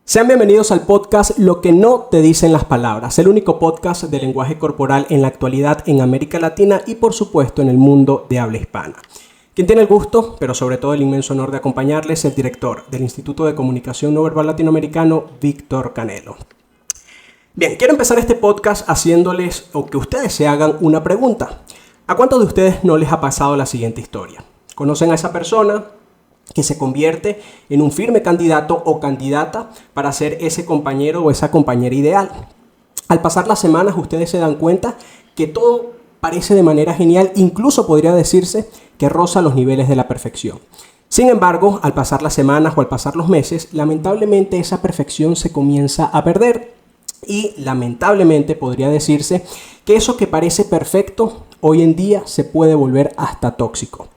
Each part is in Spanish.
Sean bienvenidos al podcast Lo que no te dicen las palabras, el único podcast de lenguaje corporal en la actualidad en América Latina y por supuesto en el mundo de habla hispana. Quien tiene el gusto, pero sobre todo el inmenso honor de acompañarles, el director del Instituto de Comunicación No Verbal Latinoamericano, Víctor Canelo. Bien, quiero empezar este podcast haciéndoles o que ustedes se hagan una pregunta. ¿A cuántos de ustedes no les ha pasado la siguiente historia? ¿Conocen a esa persona que se convierte en un firme candidato o candidata para ser ese compañero o esa compañera ideal? Al pasar las semanas, ustedes se dan cuenta que todo parece de manera genial, incluso podría decirse que roza los niveles de la perfección. Sin embargo, al pasar las semanas o al pasar los meses, lamentablemente esa perfección se comienza a perder y lamentablemente podría decirse que eso que parece perfecto hoy en día se puede volver hasta tóxico.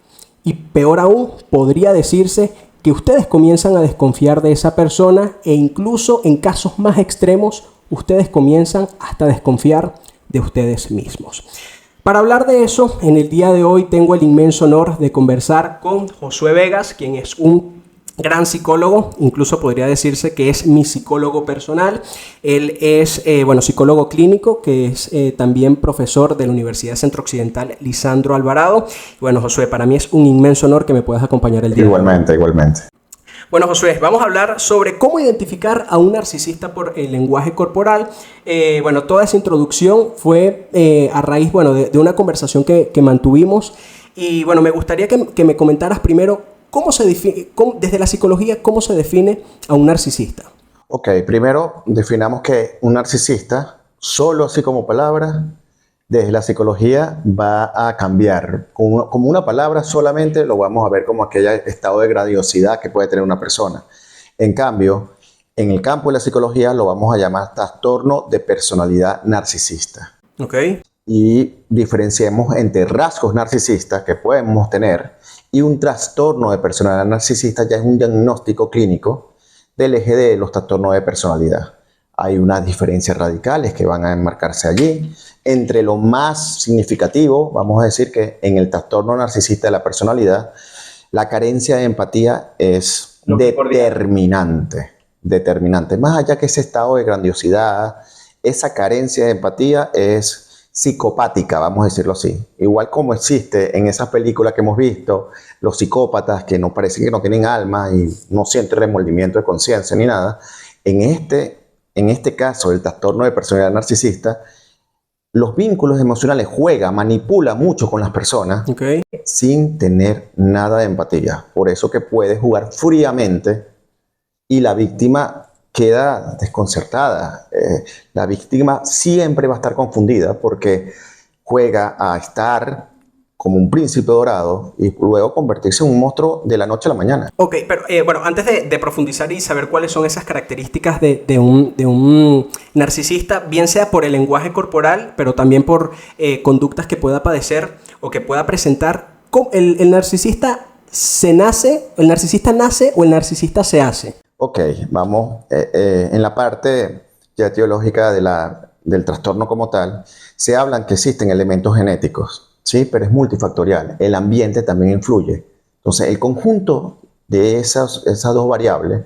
Y peor aún, podría decirse que ustedes comienzan a desconfiar de esa persona e incluso en casos más extremos, ustedes comienzan hasta a desconfiar de ustedes mismos. Para hablar de eso, en el día de hoy tengo el inmenso honor de conversar con Josué Vegas, quien es un gran psicólogo, incluso podría decirse que es mi psicólogo personal. Él es, psicólogo clínico, que es también profesor de la Universidad Centro Occidental Lisandro Alvarado. Bueno, Josué, para mí es un inmenso honor que me puedas acompañar el día. Igualmente. Bueno, Josué, vamos a hablar sobre cómo identificar a un narcisista por el lenguaje corporal. Toda esa introducción fue a raíz, de una conversación que mantuvimos. Y me gustaría que me comentaras primero desde la psicología, ¿cómo se define a un narcisista? Ok, primero definamos que un narcisista, solo así como palabra, desde la psicología va a cambiar. Como una palabra solamente lo vamos a ver como aquel estado de grandiosidad que puede tener una persona. En cambio, en el campo de la psicología lo vamos a llamar trastorno de personalidad narcisista. Ok. Y diferenciemos entre rasgos narcisistas que podemos tener y un trastorno de personalidad narcisista. Ya es un diagnóstico clínico del eje de los trastornos de personalidad. Hay unas diferencias radicales que van a enmarcarse allí. Entre lo más significativo, vamos a decir que en el trastorno narcisista de la personalidad, la carencia de empatía es determinante. Más allá que ese estado de grandiosidad, esa carencia de empatía es psicopática, vamos a decirlo así. Igual como existe en esas películas que hemos visto, los psicópatas que no parecen que no tienen alma y no sienten remordimiento de conciencia ni nada. En este caso, el trastorno de personalidad narcisista, los vínculos emocionales manipula mucho con las personas, okay, sin tener nada de empatía. Por eso que puede jugar fríamente y la víctima queda desconcertada. La víctima siempre va a estar confundida porque juega a estar como un príncipe dorado y luego convertirse en un monstruo de la noche a la mañana. Ok, pero antes de profundizar y saber cuáles son esas características de un narcisista, bien sea por el lenguaje corporal, pero también por conductas que pueda padecer o que pueda presentar, ¿el narcisista nace o el narcisista se hace? Ok, vamos, en la parte ya etiológica del trastorno como tal, se hablan que existen elementos genéticos, ¿sí? Pero es multifactorial, el ambiente también influye. Entonces, el conjunto de esas dos variables,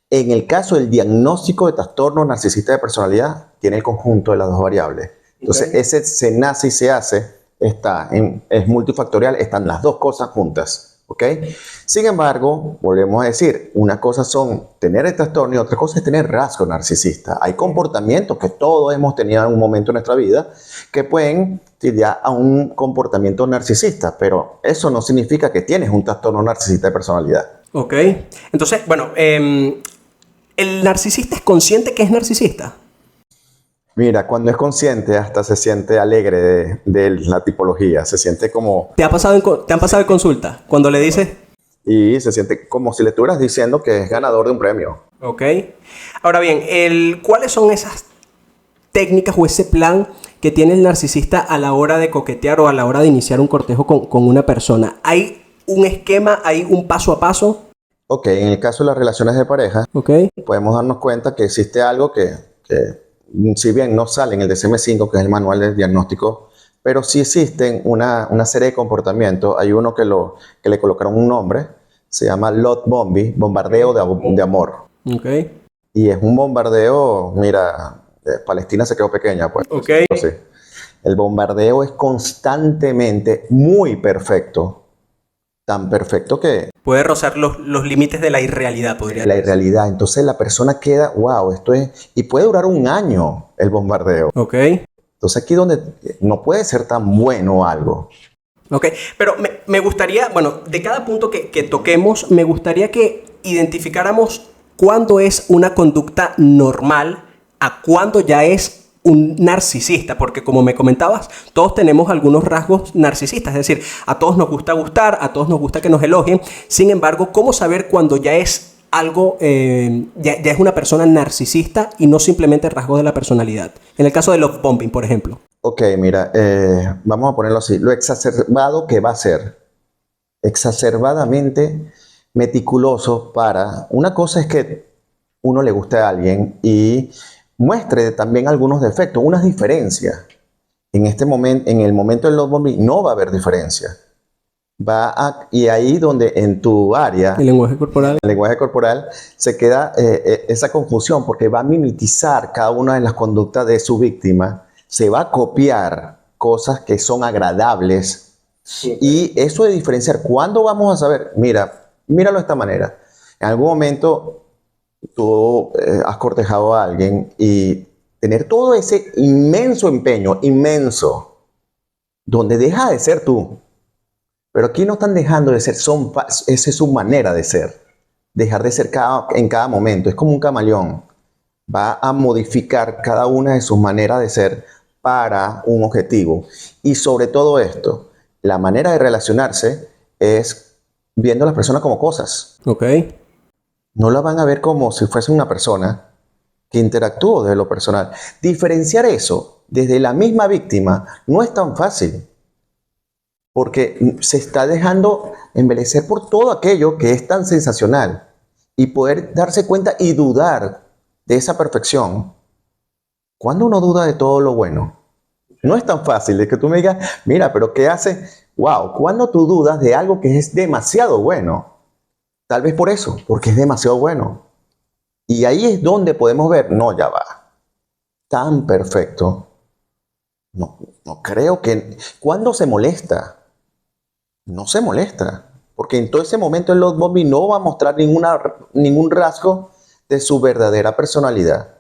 en el caso del diagnóstico de trastorno narcisista de personalidad, tiene el conjunto de las dos variables. Entonces, okay, ese se nace y se hace, es multifactorial, están las dos cosas juntas. ¿Okay? Sin embargo, volvemos a decir, una cosa son tener el trastorno y otra cosa es tener rasgo narcisista. Hay comportamientos que todos hemos tenido en un momento de nuestra vida que pueden tirar a un comportamiento narcisista, pero eso no significa que tienes un trastorno narcisista de personalidad. Ok, entonces, ¿el narcisista es consciente que es narcisista? Mira, cuando es consciente hasta se siente alegre de la tipología, se siente como... ¿Te han pasado en consulta cuando le dices? Y se siente como si le estuvieras diciendo que es ganador de un premio. Ok. Ahora bien, ¿cuáles son esas técnicas o ese plan que tiene el narcisista a la hora de coquetear o a la hora de iniciar un cortejo con una persona? ¿Hay un esquema, hay un paso a paso? Ok, en el caso de las relaciones de pareja, okay, podemos darnos cuenta que existe algo que si bien no sale en el DSM-5, que es el manual de diagnóstico, pero sí existen una serie de comportamientos. Hay uno que le colocaron un nombre, se llama love bombing, bombardeo de amor. Okay. y es un bombardeo, mira, Palestina se quedó pequeña, pues. Ok. Sí. El bombardeo es constantemente muy perfecto, tan perfecto que Puede rozar los límites de la irrealidad, podría la decir. irrealidad. Entonces la persona queda, wow, esto es, y puede durar un año el bombardeo. Ok. Entonces aquí donde no puede ser tan bueno algo. Ok, pero me gustaría, bueno, de cada punto que toquemos, me gustaría que identificáramos cuándo es una conducta normal a cuándo ya es un narcisista, porque como me comentabas, todos tenemos algunos rasgos narcisistas, es decir, a todos nos gusta gustar, a todos nos gusta que nos elogien, sin embargo, ¿cómo saber cuándo ya es algo, ya es una persona narcisista y no simplemente rasgos de la personalidad? En el caso de love bombing, por ejemplo. Ok, mira, vamos a ponerlo así. Lo exacerbado que va a ser, exacerbadamente meticuloso para... Una cosa es que uno le guste a alguien y muestre también algunos defectos, unas diferencias. En este momento, en el momento del love bombing, no va a haber diferencia. Y ahí donde en tu área, El lenguaje corporal. el lenguaje corporal, se queda esa confusión porque va a mimetizar cada una de las conductas de su víctima, se va a copiar cosas que son agradables y eso de diferenciar, ¿cuándo vamos a saber? Mira, míralo de esta manera. En algún momento tú has cortejado a alguien y tener todo ese inmenso empeño, inmenso, donde deja de ser tú. Pero aquí no están dejando de ser, esa es su manera de ser. Dejar de ser en cada momento. Es como un camaleón. Va a modificar cada una de sus maneras de ser para un objetivo. Y sobre todo esto, la manera de relacionarse es viendo a las personas como cosas. Ok. No la van a ver como si fuese una persona que interactúa desde lo personal. Diferenciar eso desde la misma víctima no es tan fácil. Porque se está dejando embelecer por todo aquello que es tan sensacional y poder darse cuenta y dudar de esa perfección. Cuando uno duda de todo lo bueno, no es tan fácil de que tú me digas, mira, pero ¿qué hace? Wow, cuando tú dudas de algo que es demasiado bueno, tal vez por eso, porque es demasiado bueno. Y ahí es donde podemos ver, no, ya va, tan perfecto. No creo que... ¿Cuándo se molesta? No se molesta, porque en todo ese momento el love bombing no va a mostrar ningún rasgo de su verdadera personalidad.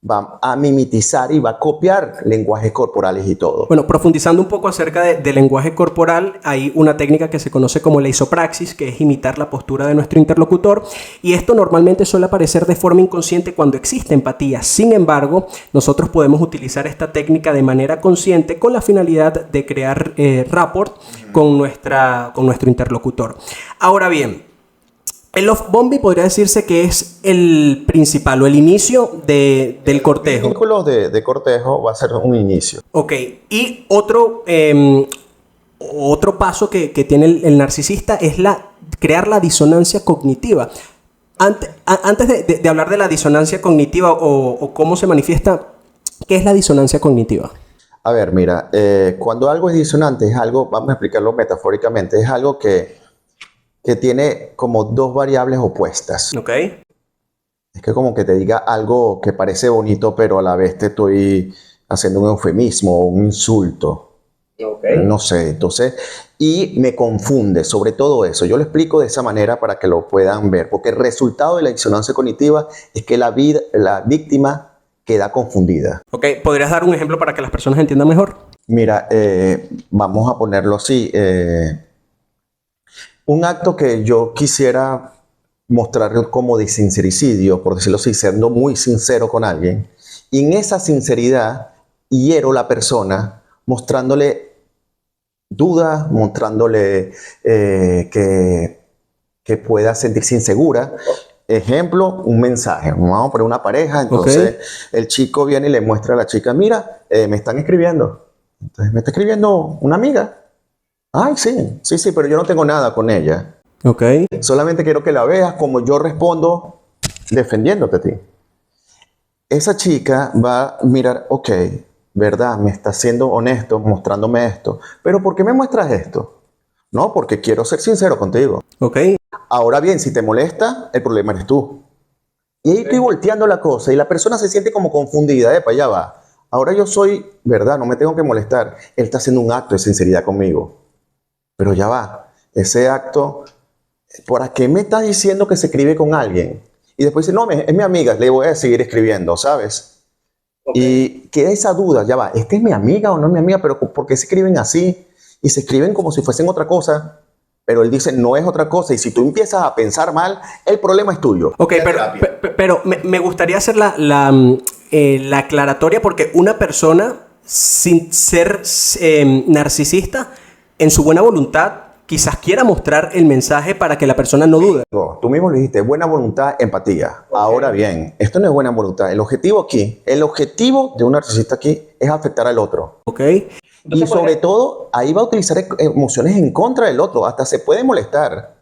Va a mimetizar y va a copiar lenguajes corporales y todo. Bueno, profundizando un poco acerca del lenguaje corporal, hay una técnica que se conoce como la isopraxis, que es imitar la postura de nuestro interlocutor, y esto normalmente suele aparecer de forma inconsciente cuando existe empatía. Sin embargo, nosotros podemos utilizar esta técnica de manera consciente con la finalidad de crear rapport con nuestro interlocutor. Ahora bien, el love bombing podría decirse que es el principal o el inicio del cortejo. El vínculo de cortejo va a ser un inicio. Ok, y otro paso que tiene el narcisista es crear la disonancia cognitiva. Antes de hablar de la disonancia cognitiva o cómo se manifiesta, ¿qué es la disonancia cognitiva? A ver, mira, cuando algo es disonante es algo, vamos a explicarlo metafóricamente, es algo que tiene como dos variables opuestas. Ok. Es que como que te diga algo que parece bonito, pero a la vez te estoy haciendo un eufemismo o un insulto. Okay. No sé, entonces, y me confunde sobre todo eso. Yo lo explico de esa manera para que lo puedan ver, porque el resultado de la disonancia cognitiva es que la víctima queda confundida. Ok, ¿podrías dar un ejemplo para que las personas entiendan mejor? Mira, vamos a ponerlo así. Un acto que yo quisiera mostrar como de sincericidio, por decirlo así, siendo muy sincero con alguien, y en esa sinceridad hiero a la persona mostrándole dudas, mostrándole que pueda sentirse insegura. Ejemplo, un mensaje. Vamos a poner una pareja, entonces el chico viene y le muestra a la chica, mira, me están escribiendo. Entonces, me está escribiendo una amiga. Ay, sí, pero yo no tengo nada con ella. Ok. Solamente quiero que la veas como yo respondo defendiéndote a ti. Esa chica va a mirar, ok, verdad, me está siendo honesto, mostrándome esto. Pero ¿por qué me muestras esto? No, porque quiero ser sincero contigo. Ok. Ahora bien, si te molesta, el problema eres tú. Y ahí estoy volteando la cosa y la persona se siente como confundida. Epa, ya va. Ahora yo soy, ¿verdad? No me tengo que molestar. Él está haciendo un acto de sinceridad conmigo. Pero ya va. Ese acto, ¿por qué me estás diciendo que se escribe con alguien? Y después dice, no, es mi amiga, le voy a seguir escribiendo, ¿sabes? Y queda esa duda, ya va, ¿esta es mi amiga o no es mi amiga? Pero ¿por qué se escriben así? Y se escriben como si fuesen otra cosa. Pero él dice, no es otra cosa. Y si tú empiezas a pensar mal, el problema es tuyo. Ok, pero me gustaría hacer la aclaratoria porque una persona sin ser narcisista, en su buena voluntad, quizás quiera mostrar el mensaje para que la persona no dude. Tú mismo lo dijiste, buena voluntad, empatía. Okay. Ahora bien, esto no es buena voluntad. El objetivo de un narcisista aquí es afectar al otro. Ok. Y sobre todo, ahí va a utilizar emociones en contra del otro. Hasta se puede molestar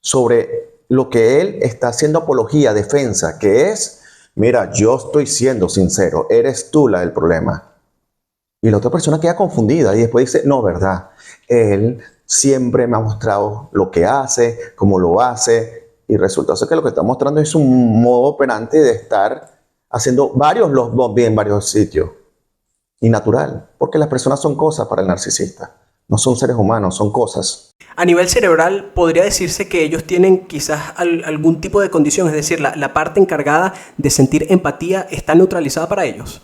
sobre lo que él está haciendo apología, defensa, que es, mira, yo estoy siendo sincero, eres tú la del problema. Y la otra persona queda confundida y después dice, no, verdad, él siempre me ha mostrado lo que hace, cómo lo hace, y resulta ser que lo que está mostrando es un modo operante de estar haciendo varios love bombing en varios sitios. Y natural, porque las personas son cosas para el narcisista, no son seres humanos, son cosas. A nivel cerebral, podría decirse que ellos tienen quizás algún tipo de condición, es decir, la parte encargada de sentir empatía está neutralizada para ellos.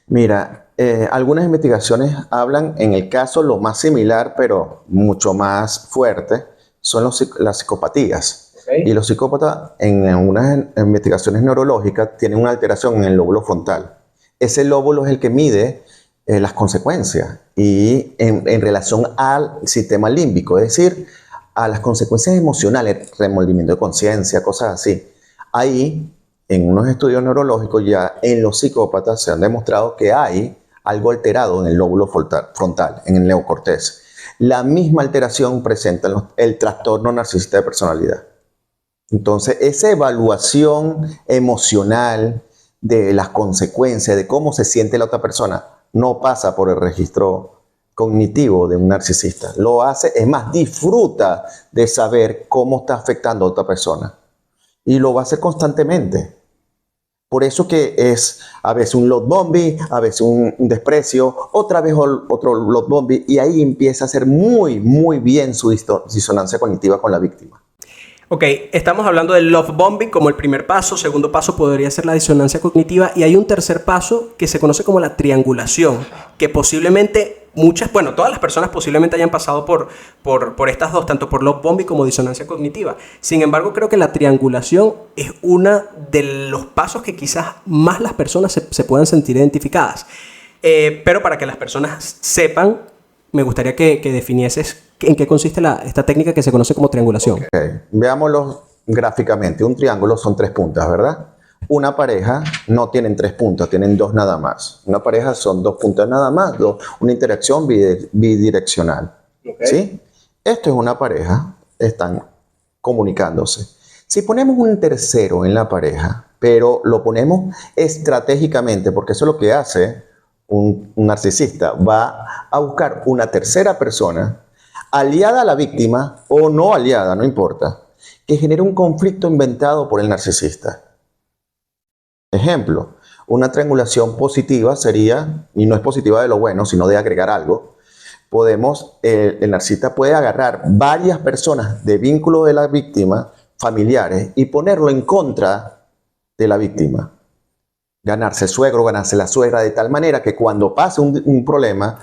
Mira, algunas investigaciones hablan, en el caso lo más similar, pero mucho más fuerte, son las psicopatías. Okay. Y los psicópatas, en unas investigaciones neurológicas, tienen una alteración en el lóbulo frontal. Ese lóbulo es el que mide las consecuencias y en relación al sistema límbico, es decir, a las consecuencias emocionales, remordimiento de conciencia, cosas así. Ahí, en unos estudios neurológicos, ya en los psicópatas se han demostrado que hay algo alterado en el lóbulo frontal, en el neocortés. La misma alteración presenta el trastorno narcisista de personalidad. Entonces, esa evaluación emocional de las consecuencias, de cómo se siente la otra persona, no pasa por el registro cognitivo de un narcisista. Lo hace, es más, disfruta de saber cómo está afectando a otra persona. Y lo va a hacer constantemente. Por eso que es a veces un love bombing, a veces un desprecio, otra vez otro love bombing, y ahí empieza a hacer muy, muy bien su disonancia cognitiva con la víctima. Ok, estamos hablando del love bombing como el primer paso. Segundo paso podría ser la disonancia cognitiva. Y hay un tercer paso que se conoce como la triangulación, que posiblemente todas las personas posiblemente hayan pasado por estas dos, tanto por love bombing como disonancia cognitiva. Sin embargo, creo que la triangulación es uno de los pasos que quizás más las personas se puedan sentir identificadas. Pero para que las personas sepan, me gustaría que definieses en qué consiste esta técnica que se conoce como triangulación. Okay. Veámoslo gráficamente. Un triángulo son 3 puntas, ¿verdad? Una pareja no tienen 3 puntas, tienen 2 nada más. Una pareja son 2 puntas nada más, una interacción bidireccional. Okay. ¿Sí? Esto es una pareja, están comunicándose. Si ponemos un tercero en la pareja, pero lo ponemos estratégicamente, porque eso es lo que hace un narcisista, va a buscar una tercera persona aliada a la víctima o no aliada, no importa, que genere un conflicto inventado por el narcisista. Ejemplo, una triangulación positiva sería, y no es positiva de lo bueno, sino de agregar algo, el narcisista puede agarrar varias personas de vínculo de la víctima, familiares, y ponerlo en contra de la víctima. Ganarse el suegro, ganarse la suegra, de tal manera que cuando pase un problema,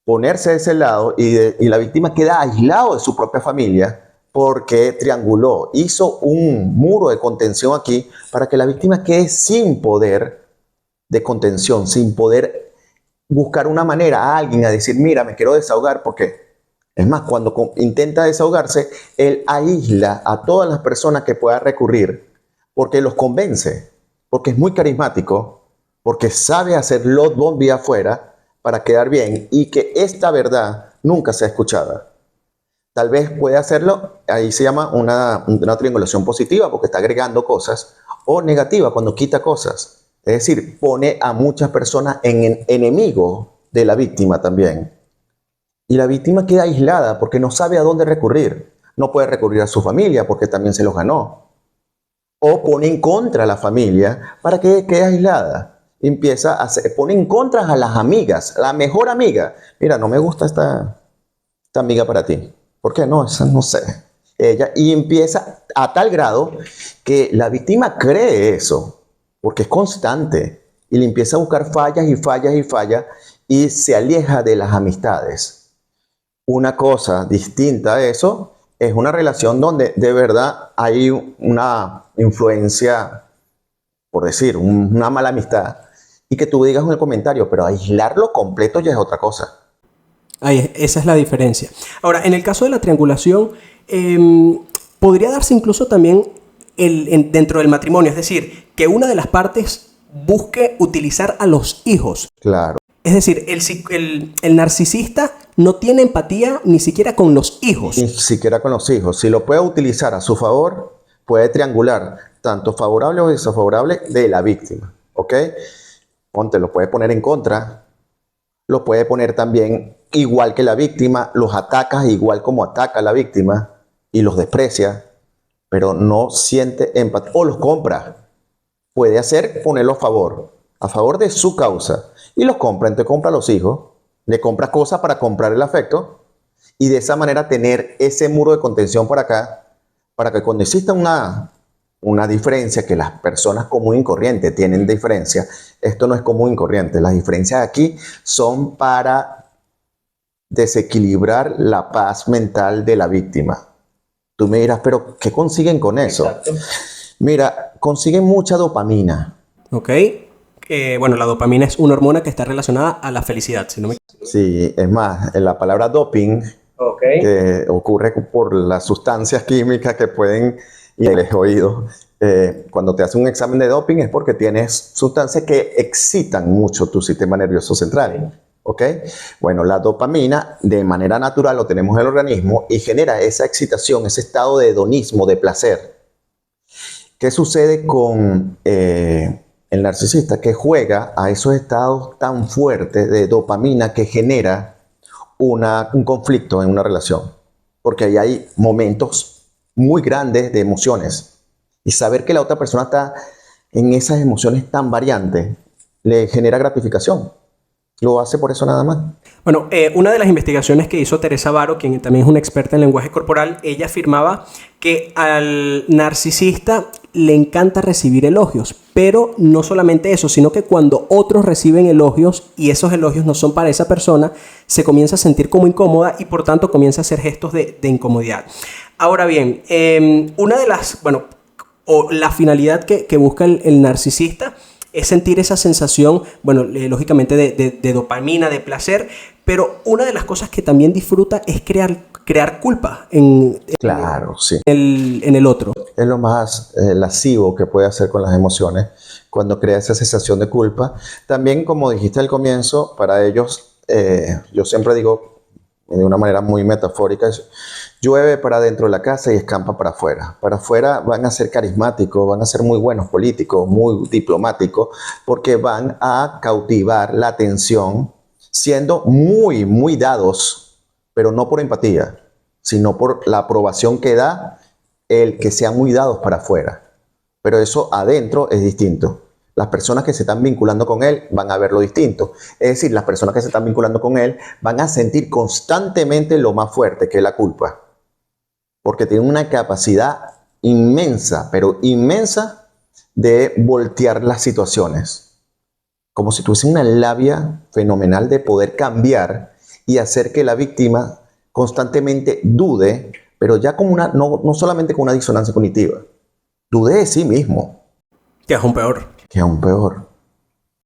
ponerse de ese lado y la víctima queda aislado de su propia familia porque trianguló, hizo un muro de contención aquí para que la víctima quede sin poder de contención, sin poder buscar una manera a alguien a decir, mira, me quiero desahogar, porque es más, cuando intenta desahogarse, él aísla a todas las personas que pueda recurrir porque los convence, porque es muy carismático, porque sabe hacer love bombing afuera para quedar bien y que esta verdad nunca sea escuchada. Tal vez puede hacerlo, ahí se llama una triangulación positiva porque está agregando cosas, o negativa cuando quita cosas. Es decir, pone a muchas personas en enemigo de la víctima también. Y la víctima queda aislada porque no sabe a dónde recurrir. No puede recurrir a su familia porque también se los ganó. o pone en contra a la familia para que quede aislada. Pone en contra a las amigas, la mejor amiga. Mira, no me gusta esta amiga para ti. ¿Por qué no? Esa no sé. Y empieza a tal grado que la víctima cree eso, porque es constante, y le empieza a buscar fallas y fallas y fallas, y se aleja de las amistades. Una cosa distinta a eso es una relación donde de verdad hay una influencia, por decir, una mala amistad, y que tú digas en el comentario, pero aislarlo completo ya es otra cosa. Esa es la diferencia. Ahora, en el caso de la triangulación, podría darse incluso también dentro del matrimonio, es decir, que una de las partes busque utilizar a los hijos. Claro. Es decir, el narcisista no tiene empatía ni siquiera con los hijos. Ni siquiera con los hijos. Si lo puede utilizar a su favor, puede triangular tanto favorable o desfavorable de la víctima. ¿Ok? Lo puede poner en contra, lo puede poner también igual que la víctima, los atacas igual como ataca a la víctima y los desprecia, pero no siente empatía o los compra. Puede hacer ponerlo a favor de su causa, y los compra. Entonces compra a los hijos, le compra cosas para comprar el afecto, y de esa manera tener ese muro de contención por acá, para que cuando exista una diferencia, que las personas común y corriente tienen diferencia, esto no es común y corriente, las diferencias aquí son para desequilibrar la paz mental de la víctima. Tú me dirás, pero ¿qué consiguen con eso? Exacto. Mira, consiguen mucha dopamina. Ok. Bueno, la dopamina es una hormona que está relacionada a la felicidad, si no me equivoco. Sí, es más, la palabra doping, que ocurre por las sustancias químicas que pueden ir al oído. Cuando te hacen un examen de doping es porque tienes sustancias que excitan mucho tu sistema nervioso central. ¿Ok? Bueno, la dopamina de manera natural lo tenemos en el organismo y genera esa excitación, ese estado de hedonismo, de placer. ¿Qué sucede con el narcisista? Que juega a esos estados tan fuertes de dopamina que genera un conflicto en una relación. Porque ahí hay momentos muy grandes de emociones. Y saber que la otra persona está en esas emociones tan variantes le genera gratificación. Lo hace por eso nada más. Bueno, una de las investigaciones que hizo Teresa Varo, quien también es una experta en lenguaje corporal, ella afirmaba que al narcisista le encanta recibir elogios, pero no solamente eso, sino que cuando otros reciben elogios y esos elogios no son para esa persona, se comienza a sentir como incómoda y por tanto comienza a hacer gestos de incomodidad. Ahora bien, una de las, o la finalidad que busca el narcisista es sentir esa sensación, lógicamente de dopamina, de placer, pero una de las cosas que también disfruta es crear culpa claro, sí. en el otro. Es lo más lascivo que puede hacer con las emociones, cuando crea esa sensación de culpa. También, como dijiste al comienzo, para ellos, yo siempre digo de una manera muy metafórica, llueve para adentro de la casa y escampa para afuera. Para afuera van a ser carismáticos, van a ser muy buenos políticos, muy diplomáticos, porque van a cautivar la atención siendo muy, muy dados, pero no por empatía, sino por la aprobación que da el que sean muy dados para afuera. Pero eso adentro es distinto. Las personas que se están vinculando con él van a verlo distinto. Es decir, las personas que se están vinculando con él van a sentir constantemente lo más fuerte, que es la culpa. Porque tienen una capacidad inmensa, pero inmensa, de voltear las situaciones. Como si tuviese una labia fenomenal de poder cambiar y hacer que la víctima constantemente dude, pero ya como no solamente con una disonancia cognitiva, dude de sí mismo. Que es aún peor. Que aún peor.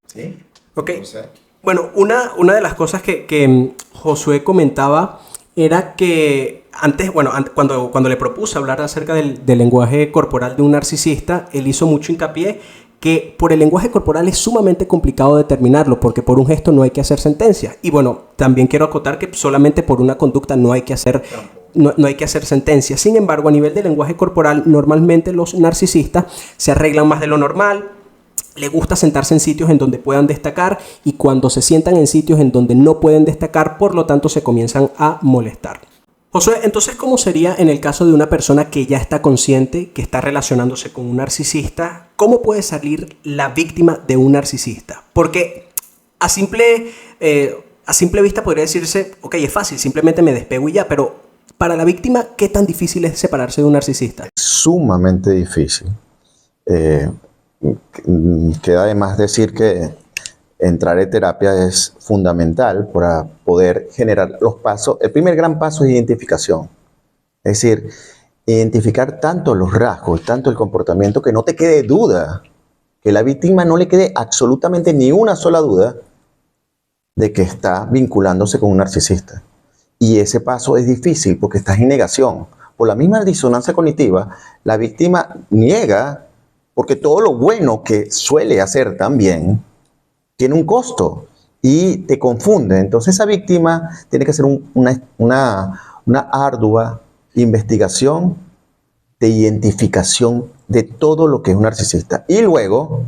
¿Sí? Ok. No sé. Bueno, una de las cosas que Josué comentaba era que antes, cuando le propuse hablar acerca del lenguaje corporal de un narcisista, él hizo mucho hincapié que por el lenguaje corporal es sumamente complicado determinarlo, porque por un gesto no hay que hacer sentencia. Y también quiero acotar que solamente por una conducta no hay que hacer sentencia. Sin embargo, a nivel de lenguaje corporal, normalmente los narcisistas se arreglan más de lo normal, le gusta sentarse en sitios en donde puedan destacar, y cuando se sientan en sitios en donde no pueden destacar, por lo tanto se comienzan a molestar. Josué, entonces, ¿cómo sería en el caso de una persona que ya está consciente, que está relacionándose con un narcisista? ¿Cómo puede salir la víctima de un narcisista? Porque a simple vista podría decirse, ok, es fácil, simplemente me despego y ya, pero para la víctima, ¿qué tan difícil es separarse de un narcisista? Sumamente difícil. Eh, Queda además decir que entrar en terapia es fundamental para poder generar los pasos. El primer gran paso es identificación. Es decir, identificar tanto los rasgos, tanto el comportamiento, que no te quede duda, que la víctima no le quede absolutamente ni una sola duda de que está vinculándose con un narcisista. Y ese paso es difícil porque estás en negación. Por la misma disonancia cognitiva, la víctima niega porque todo lo bueno que suele hacer también tiene un costo y te confunde. Entonces esa víctima tiene que hacer una ardua investigación de identificación de todo lo que es un narcisista y luego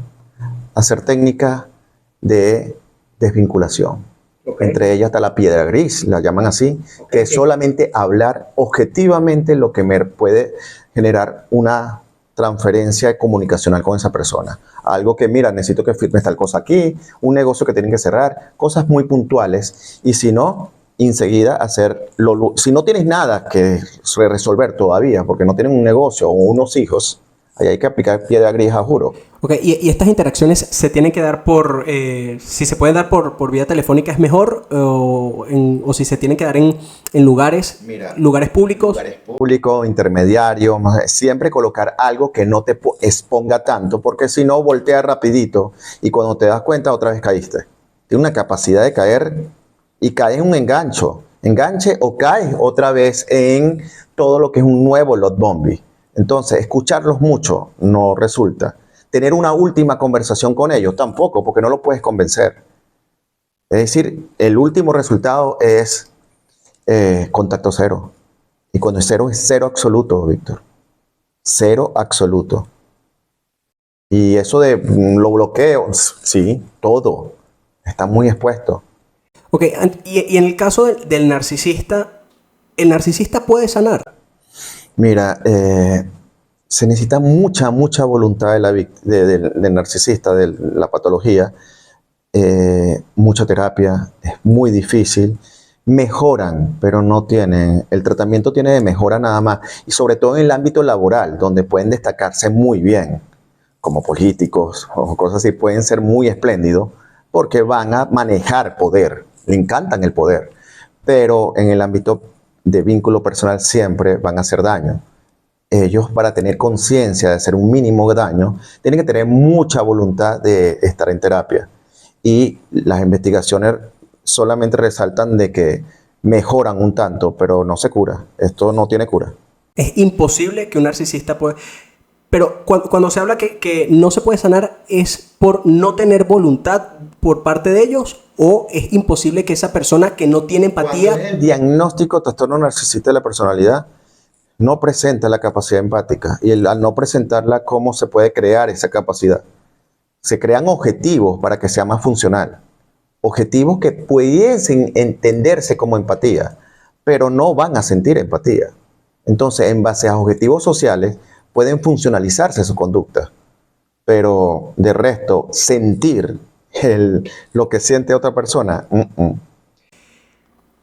hacer técnicas de desvinculación. Okay. Entre ellas está la piedra gris, la llaman así, okay, que es solamente hablar objetivamente lo que me puede generar una transferencia comunicacional con esa persona. Algo que, mira, necesito que firmes tal cosa aquí, un negocio que tienen que cerrar, cosas muy puntuales. Y si no, enseguida hacerlo. Si no tienes nada que resolver todavía, porque no tienen un negocio o unos hijos, ahí hay que aplicar piedra gris, a juro. Ok, y estas interacciones se tienen que dar si se pueden dar por vía telefónica es mejor, o si se tienen que dar en lugares públicos. Lugares públicos, intermediarios, siempre colocar algo que no te exponga tanto, porque si no, voltea rapidito y cuando te das cuenta otra vez caíste. Tiene una capacidad de caer y caes en un enganche o caes otra vez en todo lo que es un nuevo lot bombing. Entonces, escucharlos mucho no resulta. Tener una última conversación con ellos tampoco, porque no lo puedes convencer. Es decir, el último resultado es contacto cero. Y cuando es cero absoluto, Víctor. Cero absoluto. Y eso de lo bloqueo, sí, todo. Está muy expuesto. Ok, y en el caso del narcisista, ¿el narcisista puede sanar? Mira, se necesita mucha voluntad del narcisista, de la patología, mucha terapia, es muy difícil. Mejoran, pero no tienen, el tratamiento tiene de mejora nada más, y sobre todo en el ámbito laboral, donde pueden destacarse muy bien, como políticos o cosas así, pueden ser muy espléndidos, porque van a manejar poder, le encantan el poder, pero en el ámbito de vínculo personal siempre van a hacer daño. Ellos, para tener conciencia de hacer un mínimo daño, tienen que tener mucha voluntad de estar en terapia. Y las investigaciones solamente resaltan de que mejoran un tanto, pero no se cura. Esto no tiene cura. Es imposible que un narcisista pueda... Pero cuando se habla que no se puede sanar, ¿es por no tener voluntad por parte de ellos? ¿O es imposible que esa persona que no tiene empatía... Cuando es el diagnóstico trastorno narcisista de la personalidad, no presenta la capacidad empática. Y al no presentarla, ¿cómo se puede crear esa capacidad? Se crean objetivos para que sea más funcional. Objetivos que pudiesen entenderse como empatía, pero no van a sentir empatía. Entonces, en base a objetivos sociales, pueden funcionalizarse su conducta. Pero de resto, sentir lo que siente otra persona,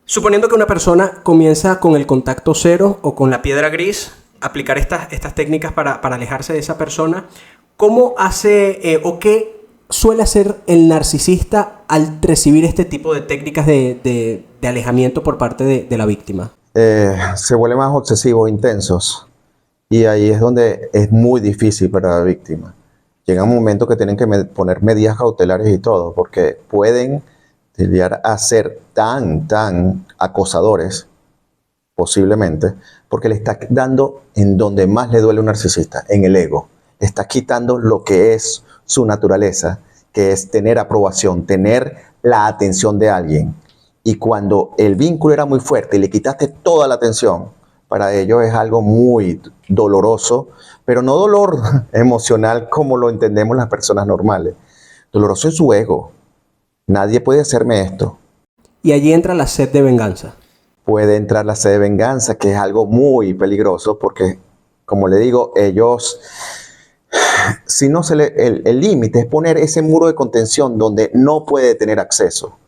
Suponiendo que una persona comienza con el contacto cero o con la piedra gris, aplicar estas técnicas para alejarse de esa persona, ¿cómo hace o qué suele hacer el narcisista al recibir este tipo de técnicas de alejamiento por parte de la víctima? Se vuelven más obsesivos, intensos, y ahí es donde es muy difícil para la víctima. Llega un momento que tienen que poner medidas cautelares y todo, porque pueden llegar a ser tan acosadores, posiblemente, porque le está dando en donde más le duele a un narcisista, en el ego. Le está quitando lo que es su naturaleza, que es tener aprobación, tener la atención de alguien. Y cuando el vínculo era muy fuerte y le quitaste toda la atención, para ellos es algo muy doloroso, pero no dolor emocional como lo entendemos las personas normales. Doloroso en su ego. Nadie puede hacerme esto. Y allí entra la sed de venganza. puede entrar la sed de venganza, que es algo muy peligroso porque, como le digo, ellos, si no se le, el límite es poner ese muro de contención donde no puede tener acceso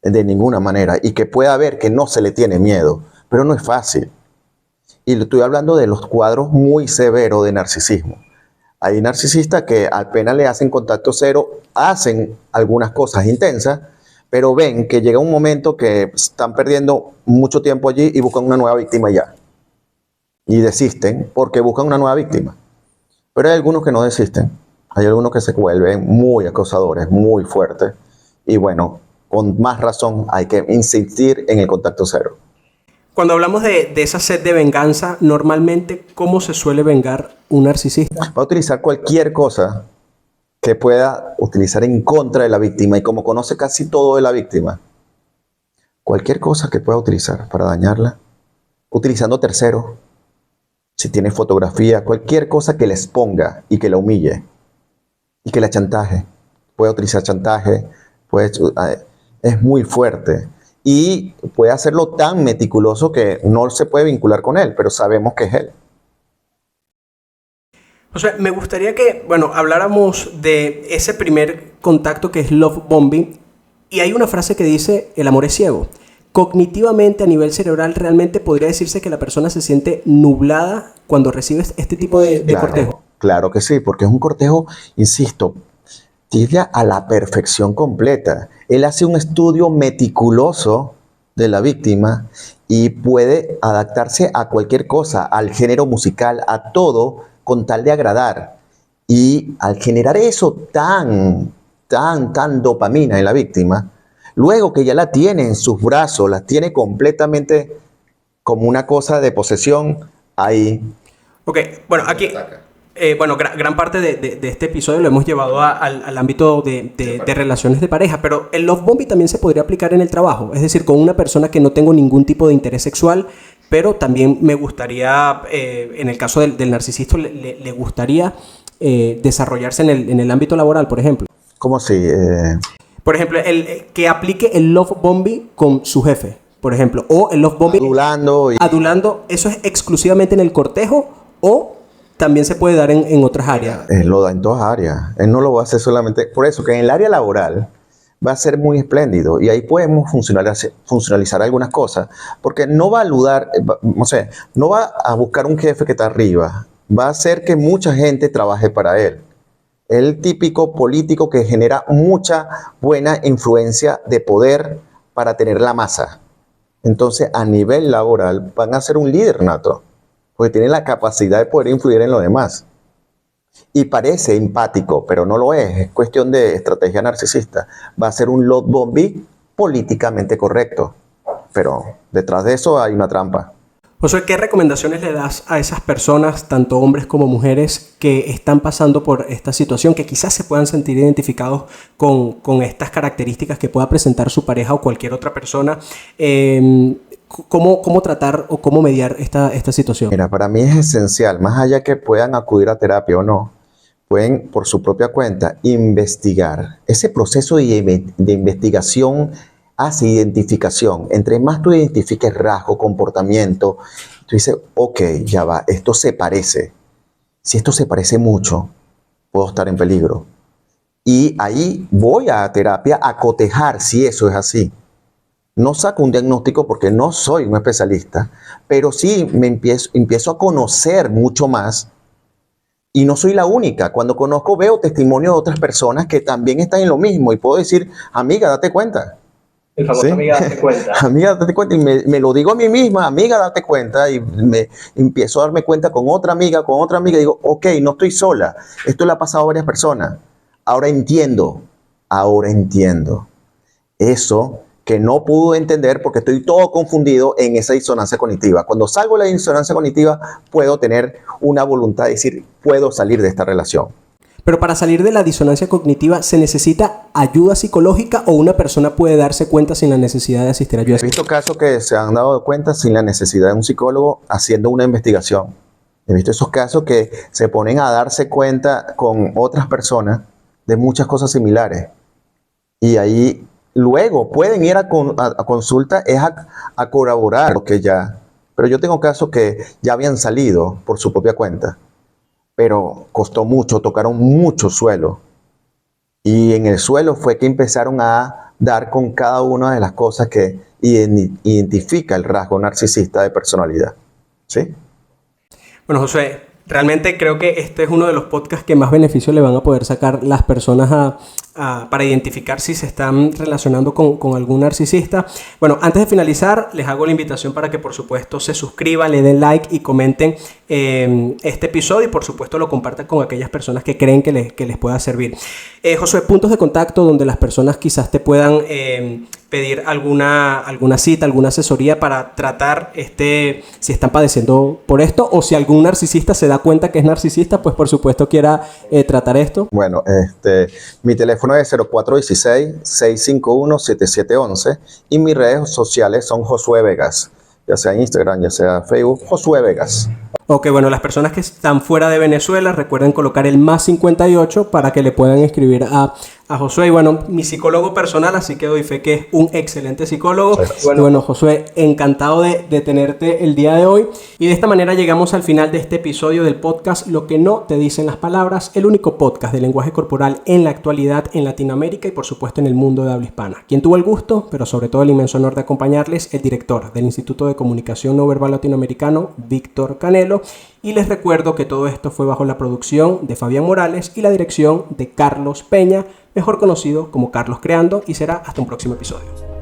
de ninguna manera y que pueda ver que no se le tiene miedo, pero no es fácil. Y le estoy hablando de los cuadros muy severos de narcisismo. Hay narcisistas que apenas le hacen contacto cero, hacen algunas cosas intensas, pero ven que llega un momento que están perdiendo mucho tiempo allí y buscan una nueva víctima ya. Y desisten porque buscan una nueva víctima. Pero hay algunos que no desisten. Hay algunos que se vuelven muy acosadores, muy fuertes. Y bueno, con más razón hay que insistir en el contacto cero. Cuando hablamos de esa sed de venganza, normalmente, ¿cómo se suele vengar un narcisista? Va a utilizar cualquier cosa que pueda utilizar en contra de la víctima, y como conoce casi todo de la víctima, cualquier cosa que pueda utilizar para dañarla, utilizando terceros, si tiene fotografía, cualquier cosa que le exponga y que la humille y que la chantaje. Puede utilizar chantaje, es muy fuerte y puede hacerlo tan meticuloso que no se puede vincular con él, pero sabemos que es él. O sea, me gustaría que, bueno, habláramos de ese primer contacto que es love bombing. Y hay una frase que dice, el amor es ciego. Cognitivamente, a nivel cerebral, realmente podría decirse que la persona se siente nublada cuando recibe este tipo de cortejo. Claro que sí, porque es un cortejo, insisto, tibia a la perfección completa. Él hace un estudio meticuloso de la víctima y puede adaptarse a cualquier cosa, al género musical, a todo, con tal de agradar. Y al generar eso tan dopamina en la víctima, luego que ya la tiene en sus brazos, la tiene completamente como una cosa de posesión, ahí. Ok, bueno, aquí, gran parte de este episodio lo hemos llevado al ámbito de relaciones de pareja, pero el love bombing también se podría aplicar en el trabajo, es decir, con una persona que no tengo ningún tipo de interés sexual, pero también me gustaría, en el caso del narcisista, le gustaría desarrollarse en el ámbito laboral, por ejemplo. ¿Cómo así? Por ejemplo, que aplique el love bombing con su jefe, por ejemplo, o el love bombing adulando, ¿eso es exclusivamente en el cortejo o también se puede dar en otras áreas? Él lo da en todas áreas. Él no lo va a hacer solamente. Por eso que en el área laboral va a ser muy espléndido y ahí podemos funcionalizar algunas cosas, porque no va a ayudar, no va a buscar un jefe que está arriba, va a hacer que mucha gente trabaje para él. El típico político que genera mucha buena influencia de poder para tener la masa. Entonces, a nivel laboral van a ser un líder nato, porque tiene la capacidad de poder influir en los demás. Y parece empático, pero no lo es cuestión de estrategia narcisista. Va a ser un love bombing políticamente correcto, pero detrás de eso hay una trampa. Josué, ¿qué recomendaciones le das a esas personas, tanto hombres como mujeres, que están pasando por esta situación, que quizás se puedan sentir identificados con estas características que pueda presentar su pareja o cualquier otra persona? ¿Cómo tratar o cómo mediar esta situación? Mira, para mí es esencial, más allá que puedan acudir a terapia o no, pueden por su propia cuenta investigar. Ese proceso de investigación hace identificación. Entre más tú identifiques rasgo, comportamiento, tú dices, ok, ya va, esto se parece. Si esto se parece mucho, puedo estar en peligro. Y ahí voy a terapia a cotejar si eso es así. No saco un diagnóstico porque no soy un especialista, pero sí me empiezo a conocer mucho más. Y no soy la única. Cuando conozco, veo testimonio de otras personas que también están en lo mismo. Y puedo decir, amiga, date cuenta. El famoso, ¿sí? Amiga, date cuenta. Amiga, date cuenta. Y me lo digo a mí misma, amiga, date cuenta. Y me empiezo a darme cuenta con otra amiga. Y digo, ok, no estoy sola. Esto le ha pasado a varias personas. Ahora entiendo. Eso que no pude entender porque estoy todo confundido en esa disonancia cognitiva. Cuando salgo de la disonancia cognitiva, puedo tener una voluntad de decir, puedo salir de esta relación. Pero para salir de la disonancia cognitiva, ¿se necesita ayuda psicológica o una persona puede darse cuenta sin la necesidad de asistir a ayuda? He visto casos que se han dado cuenta sin la necesidad de un psicólogo haciendo una investigación. He visto esos casos que se ponen a darse cuenta con otras personas de muchas cosas similares. Y ahí luego pueden ir a consulta es a corroborar lo que ya. Pero yo tengo casos que ya habían salido por su propia cuenta, pero costó mucho, tocaron mucho suelo. Y en el suelo fue que empezaron a dar con cada una de las cosas que identifica el rasgo narcisista de personalidad. ¿Sí? Bueno, Josué, realmente creo que este es uno de los podcasts que más beneficios le van a poder sacar las personas para identificar si se están relacionando con algún narcisista. Bueno, antes de finalizar, les hago la invitación para que por supuesto se suscriban, le den like y comenten este episodio y por supuesto lo compartan con aquellas personas que creen que les pueda servir. Josué, puntos de contacto donde las personas quizás te puedan pedir alguna cita, alguna asesoría para tratar si están padeciendo por esto o si algún narcisista se da cuenta que es narcisista, pues por supuesto quiera tratar esto. Bueno, mi teléfono es 0416-651-7711 y mis redes sociales son Josué Vegas, ya sea Instagram, ya sea Facebook, Josué Vegas. Ok, bueno, las personas que están fuera de Venezuela recuerden colocar el +58 para que le puedan escribir a Josué. Y bueno, mi psicólogo personal, así que doy fe que es un excelente psicólogo. Bueno, Josué, encantado de tenerte el día de hoy. Y de esta manera llegamos al final de este episodio del podcast Lo que no te dicen las palabras, el único podcast de lenguaje corporal en la actualidad en Latinoamérica y por supuesto en el mundo de habla hispana. Quien tuvo el gusto, pero sobre todo el inmenso honor de acompañarles, el director del Instituto de Comunicación No Verbal Latinoamericano, Víctor Canelo. Y les recuerdo que todo esto fue bajo la producción de Fabián Morales y la dirección de Carlos Peña, mejor conocido como Carlos Creando, y será hasta un próximo episodio.